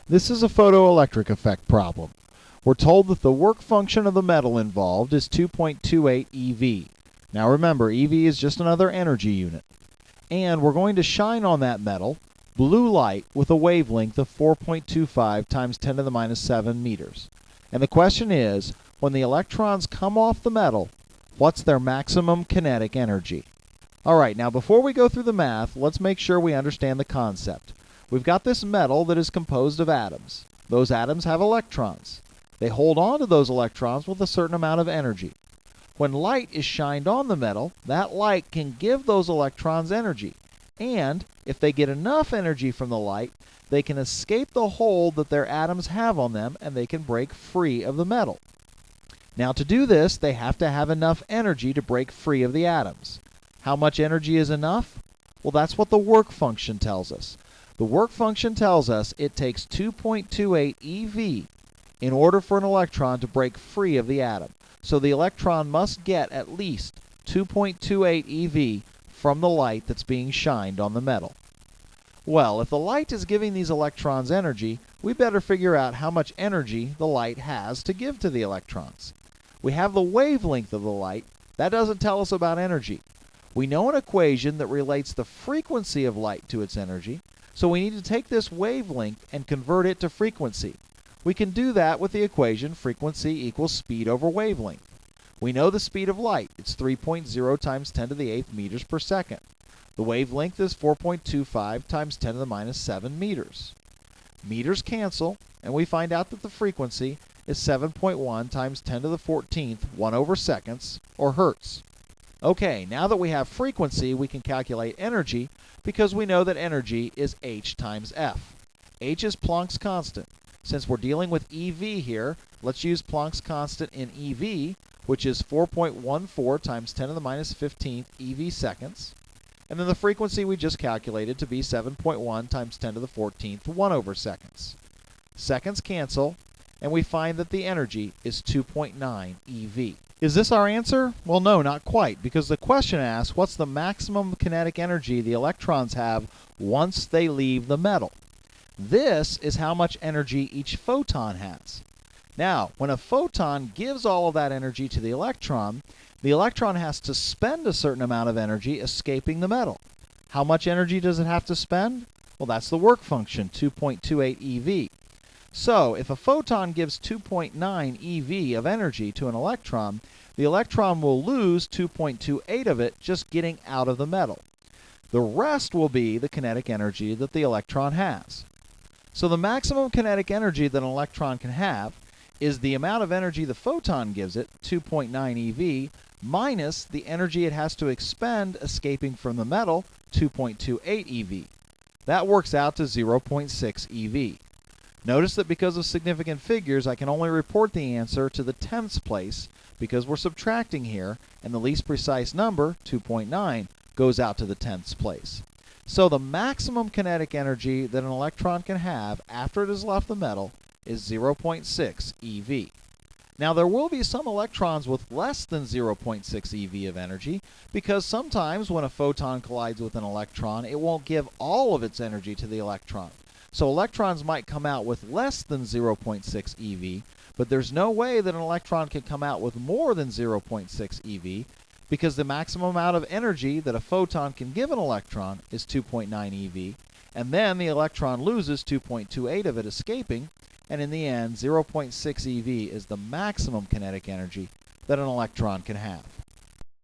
This is a photoelectric effect problem. We're told that the work function of the metal involved is 2.28 eV. Now remember, eV is just another energy unit. And we're going to shine on that metal blue light with a wavelength of 4.25 times 10 to the minus 7 meters. And the question is, when the electrons come off the metal, what's their maximum kinetic energy? All right, now before we go through the math, let's make sure we understand the concept. We've got this metal that is composed of atoms. Those atoms have electrons. They hold on to those electrons with a certain amount of energy. When light is shined on the metal, that light can give those electrons energy. And if they get enough energy from the light, they can escape the hold that their atoms have on them and they can break free of the metal. Now to do this, they have to have enough energy to break free of the atoms. How much energy is enough? Well, that's what the work function tells us. The work function tells us it takes 2.28 eV in order for an electron to break free of the atom. So the electron must get at least 2.28 eV from the light that's being shined on the metal. Well, if the light is giving these electrons energy, we better figure out how much energy the light has to give to the electrons. We have the wavelength of the light. That doesn't tell us about energy. We know an equation that relates the frequency of light to its energy, so we need to take this wavelength and convert it to frequency. We can do that with the equation frequency equals speed over wavelength. We know the speed of light. It's 3.0 times 10 to the 8th meters per second. The wavelength is 4.25 times 10 to the minus 7 meters. Meters cancel, and we find out that the frequency is 7.1 times 10 to the 14th 1 over seconds, or hertz. Okay, now that we have frequency, we can calculate energy because we know that energy is h times F. H is Planck's constant. Since we're dealing with eV here, let's use Planck's constant in eV, which is 4.14 times 10 to the minus 15th eV seconds. And then the frequency we just calculated to be 7.1 times 10 to the 14th 1 over seconds. Seconds cancel, and we find that the energy is 2.9 eV. Is this our answer? Well, no, not quite, because the question asks what's the maximum kinetic energy the electrons have once they leave the metal. This is how much energy each photon has. Now, when a photon gives all of that energy to the electron has to spend a certain amount of energy escaping the metal. How much energy does it have to spend? Well, that's the work function, 2.28 eV. So, if a photon gives 2.9 eV of energy to an electron, the electron will lose 2.28 of it just getting out of the metal. The rest will be the kinetic energy that the electron has. So the maximum kinetic energy that an electron can have is the amount of energy the photon gives it, 2.9 eV, minus the energy it has to expend escaping from the metal, 2.28 eV. That works out to 0.6 eV. Notice that because of significant figures, I can only report the answer to the tenths place because we're subtracting here, and the least precise number, 2.9, goes out to the tenths place. So the maximum kinetic energy that an electron can have after it has left the metal is 0.6 eV. Now there will be some electrons with less than 0.6 eV of energy because sometimes when a photon collides with an electron, it won't give all of its energy to the electron. So electrons might come out with less than 0.6 eV, but there's no way that an electron can come out with more than 0.6 eV because the maximum amount of energy that a photon can give an electron is 2.9 eV, and then the electron loses 2.28 of it escaping, and in the end 0.6 eV is the maximum kinetic energy that an electron can have.